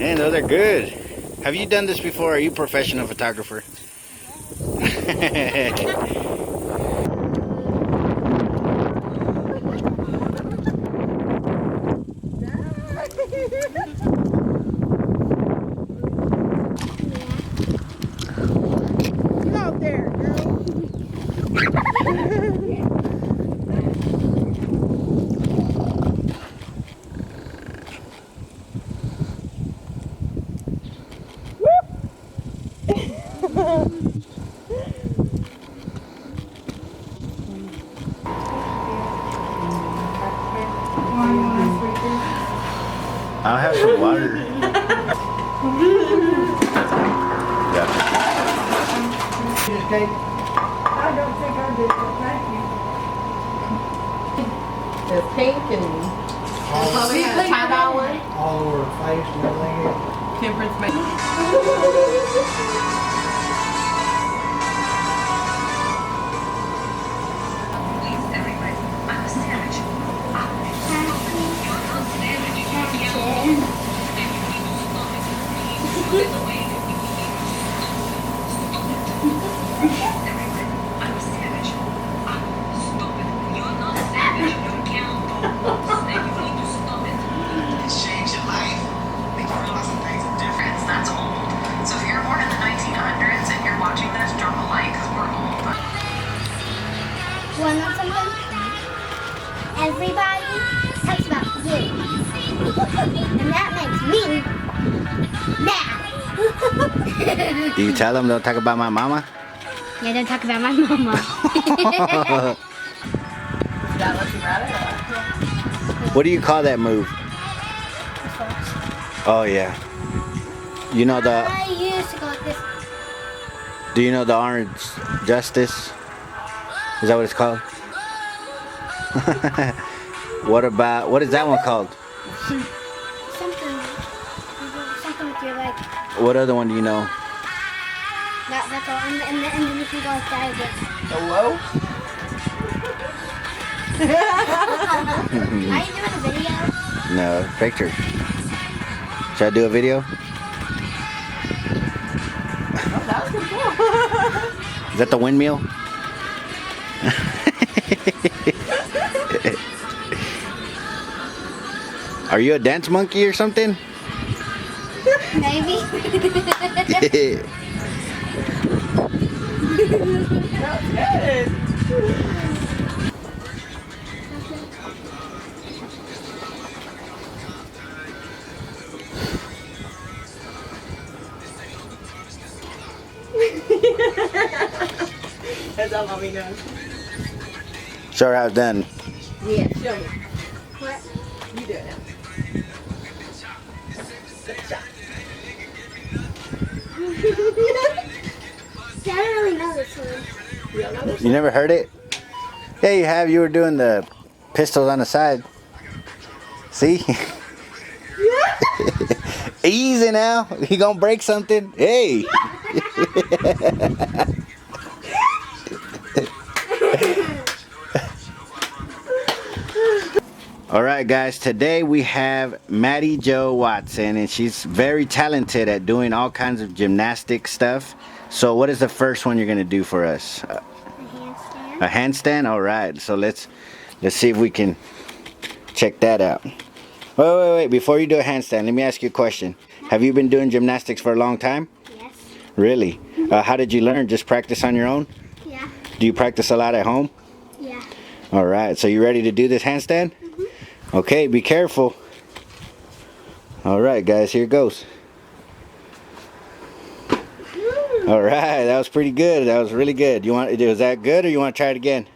Man, those are good. Have you done this before? Are you a professional photographer? Get out there, girl. I'll have some water. Yeah. Okay. I don't think I did, but thank you. It's pink and We had a tie-dye one. All over her face and everything. Temperance make. Wanna know something? Everybody talks about you. And that makes me mad. Do you tell them don't talk about my mama? Yeah, don't talk about my mama. What do you call that move? Oh yeah. You know the. I used to go like this. Do you know the Orange Justice? Is that what it's called? What is that one called? Something with your leg. What other one do you know? That's all. And then you can go like that again. Hello? Are you doing a video? No, picture. Should I do a video? Oh, that was pretty cool. Is that the windmill? Are you a dance monkey or something? Maybe. That's good. That's all mommy knows. Show her how it's done. Yeah, show me. What? You do it now. See, I don't really know this one. You don't know this? You never heard it? Yeah, you have. You were doing the pistols on the side. See? Easy now. He gonna break something. Hey. All right, guys. Today we have Maddy Jo Watson, and she's very talented at doing all kinds of gymnastic stuff. So, what is the first one you're gonna do for us? A handstand. A handstand? All right. So let's see if we can check that out. Wait. Before you do a handstand, let me ask you a question. Have you been doing gymnastics for a long time? Yes. Really? How did you learn? Just practice on your own? Yeah. Do you practice a lot at home? Yeah. All right. So you ready to do this handstand? Okay. Be careful. All right, guys. Here it goes. All right. That was pretty good. That was really good. Was that good, or you want to try it again?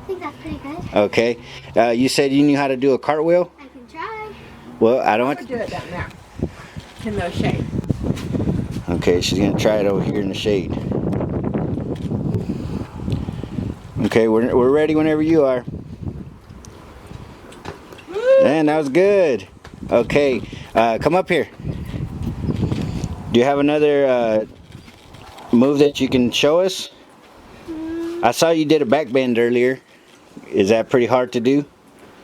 I think that's pretty good. Okay. You said you knew how to do a cartwheel? I can try. Well, I don't want Let's do it down there. In the shade. Okay, she's gonna try it over here in the shade. Okay, we're ready whenever you are. Man, that was good. Okay, come up here. Do you have another move that you can show us? I saw you did a back bend earlier. Is that pretty hard to do?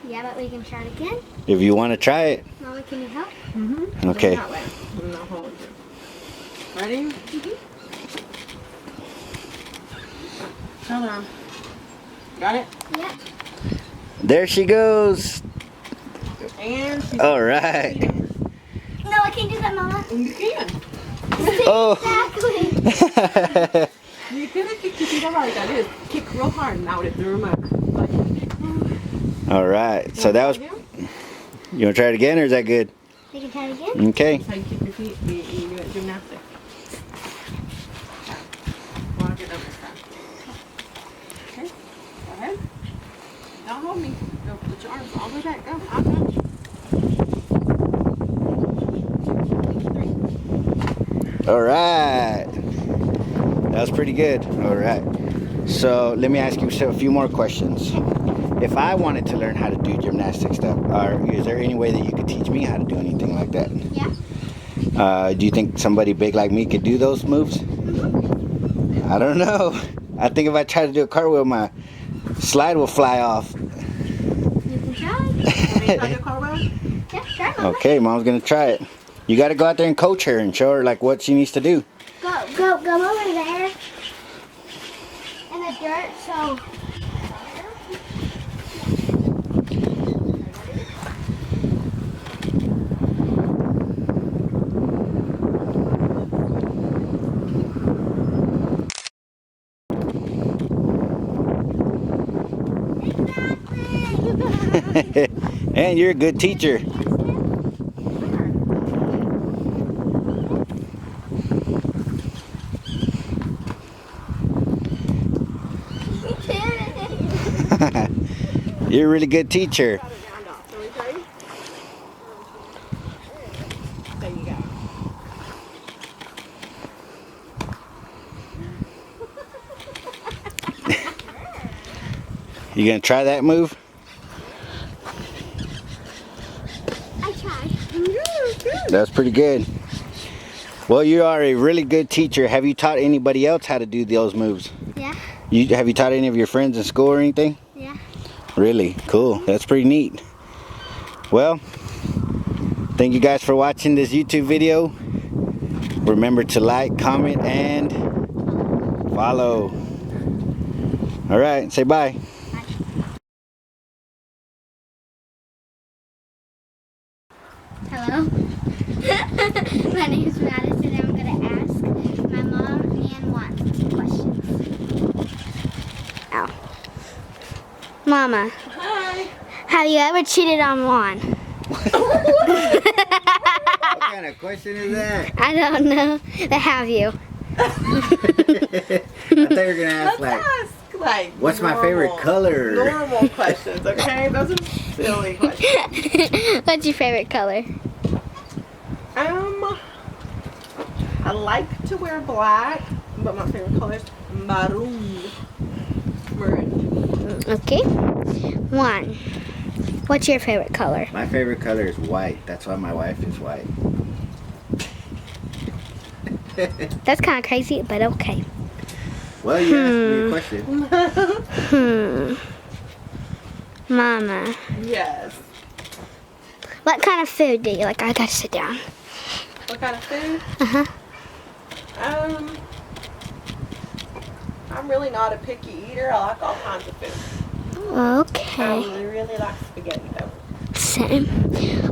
Yeah, but we can try it again. If you want to try it. Mama, can you help? Mm-hmm. Okay. That way. And I'll hold you. Ready? Hold on. Got it? Yeah. There she goes. And she's All right. No, I can't do that, Mama. You can. Oh. Exactly. You can kick your feet over like that. Is kick real hard now with the remote. Like, All right. So that was. You want to try it again, or is that good? We can try it again. Okay. That's how you kick your feet. You do it gymnastics. Well, I'll get done this time. Okay. Go ahead. Don't hold me. Go put your arms all the way back. Go. I'm done. 3. All right. That was pretty good. All right. So let me ask you a few more questions. If I wanted to learn how to do gymnastic stuff, is there any way that you could teach me how to do anything like that? Yeah. Do you think somebody big like me could do those moves? I don't know. I think if I try to do a cartwheel, my slide will fly off. You can try. Want me to try your cartwheel? Yeah, try, Mama. Okay, Mom's gonna try it. You got to go out there and coach her and show her like what she needs to do. Go over there. In the dirt, so. And you're a good teacher. You're a really good teacher. Got it down, dog. So we ready? There you go. You gonna try that move? I tried. That's pretty good. Well, you are a really good teacher. Have you taught anybody else how to do those moves? Yeah. Have you taught any of your friends in school or anything? Yeah. Really? Cool. That's pretty neat. Well, thank you guys for watching this YouTube video. Remember to like, comment, and follow. All right, say bye. Hello. My name is Madison and I'm going to ask my mom and Juan questions. Ow. Mama, Hi. have you ever cheated on Juan? What kind of question is that? I don't know. Have you? I thought you were gonna ask Let's ask like what's my favorite color? Normal questions, okay? Those are silly questions. What's your favorite color? I like to wear black, but my favorite color is maroon. Maroon. Okay. Juan, what's your favorite color? My favorite color is white. That's why my wife is white. That's kind of crazy, but okay. Well, you asked me a question. Mama, Yes. what kind of food do you like? I gotta sit down. What kind of food? Uh-huh. I'm really not a picky eater. I like all kinds of food. Okay. I really like spaghetti though. Same.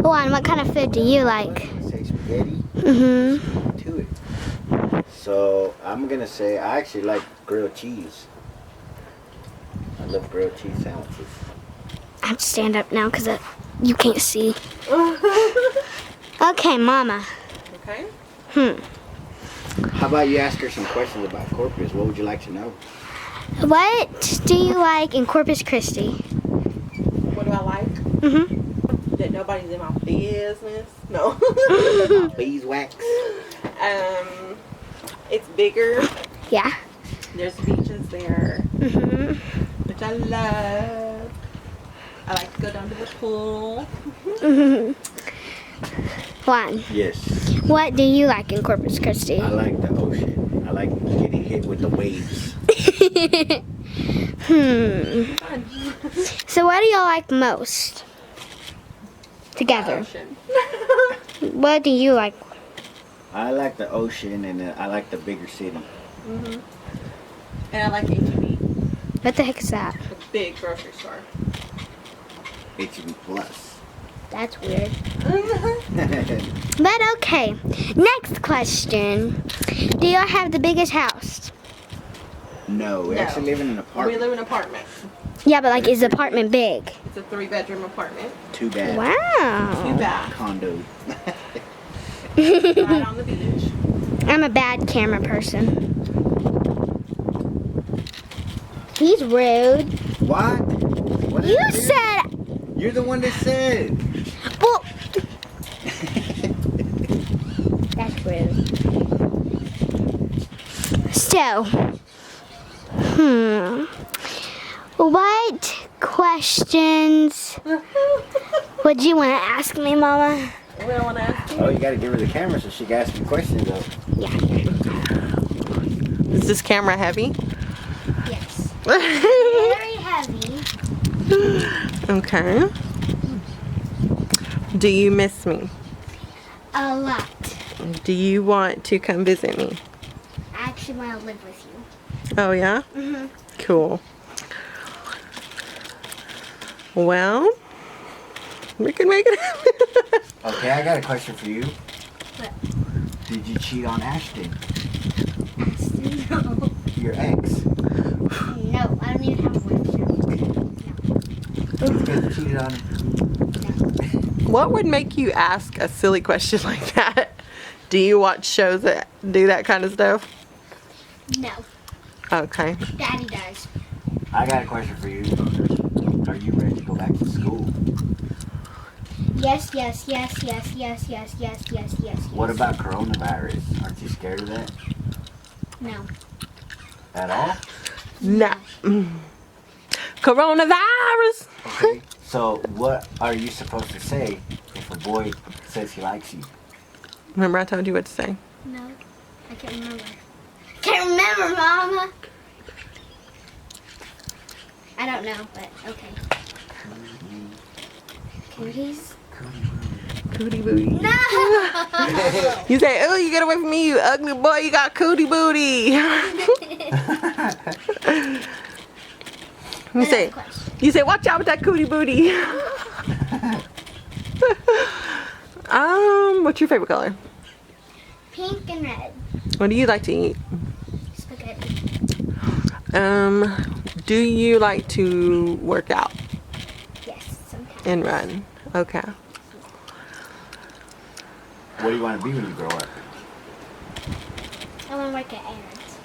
Juan, what kind of food do you like? Say spaghetti Mm-hmm. to it. So I'm gonna say I actually like grilled cheese. I love grilled cheese sandwiches. I have to stand up now because you can't see. Okay, Mama. Okay. How about you ask her some questions about Corpus? What would you like to know? What do you like in Corpus Christi? What do I like? Mm-hmm. That nobody's in my business. No. Beeswax. It's bigger. Yeah. There's beaches there, Mm-hmm. which I love. I like to go down to the pool. Mm-hmm. Juan, Yes. what do you like in Corpus Christi? I like the ocean. I like getting hit with the waves. So what do y'all like most? together. Ocean. What do you like? I like the ocean and I like the bigger city. And I like H-E-B, What the heck is that? the big grocery store. HEB Plus. That's weird. But okay. Next question. Do y'all have the biggest house? No, we No. actually live in an We apartment. live in an apartment. Yeah, but like, is the apartment big? It's a 3-bedroom apartment. Too bad. Wow. 2 bath. Condo. Right on the beach. I'm a bad camera person. He's rude. What? What did You I do? said, You're the one that said. well, that's rude. So, what questions would you want to ask me, Mama? We don't want to ask you. Oh, you gotta give her the camera so she can ask me questions though. Yeah. Is this camera heavy? Yes. Very heavy. Okay. Do you miss me? A lot. Do you want to come visit me? I actually want to live with you. Oh, yeah? Mhm. Cool. Well, we can make it happen. Okay, I got a question for you. What? Did you cheat on Ashton, No. your ex? No, I don't even have a boyfriend. Because you cheated on him. What would make you ask a silly question like that? Do you watch shows that do that kind of stuff? No. Okay. Daddy does. I got a question for you. Are you ready to go back to school? Yes, yes, yes, yes, yes, yes, yes, yes, yes. What about coronavirus? Aren't you scared of that No. at all? Nah. Coronavirus. Okay. So what are you supposed to say if a boy says he likes you? Remember I told you what to say? No. I can't remember. Can't remember, Mama. I don't know, but okay. Cooties? Cootie booty. No! You say, oh, you get away from me, you ugly boy, you got cootie booty. You say, watch out with that cootie booty. What's your favorite color? Pink and red. What do you like to eat? Spaghetti. Do you like to work out Yes, sometimes. and run? Okay. What do you want to be when you grow up? I want to work at errands.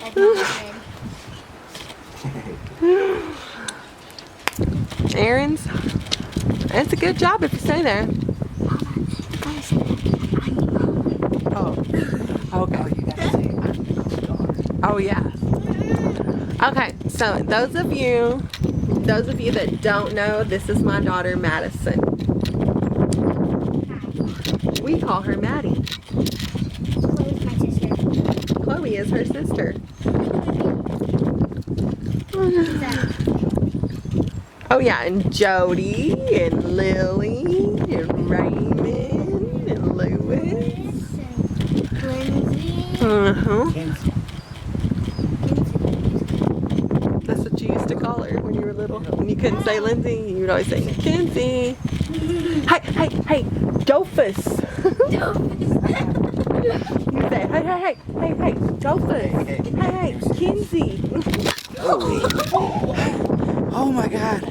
Like Mama did. Errands? It's a good job if you stay there. Oh. Okay. You gotta say, Oh yeah. Okay, so those of you that don't know, this is my daughter Madison. We call her Maddie. Chloe's my sister. Chloe is her sister. Oh yeah, and Jody and Lily and Raymond and Lewis. Lindsay. Uh-huh. Kinsey. That's what you used to call her when you were little. When you couldn't say Lindsay, you would always say Kinsey. Hey, Dofus. You say, hey, Dofus. Hey, Kinsey. Oh my God.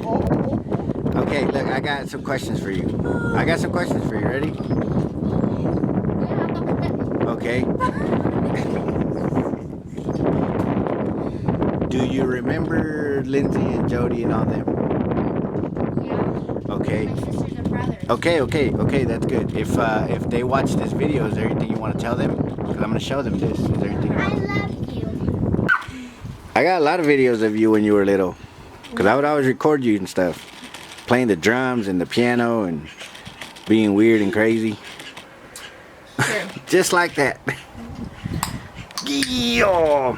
Okay, look, I got some questions for you. Ready? Okay. Do you remember Lindsay and Jody and all them? Yeah. Okay. My sisters and brothers. Okay, that's good. If they watch this video, is there anything you want to tell them? Because I'm going to show them this. Is there anything? I love you. I got a lot of videos of you when you were little. Because I would always record you and stuff. Playing the drums and the piano and being weird and crazy. Just like that. Yeah.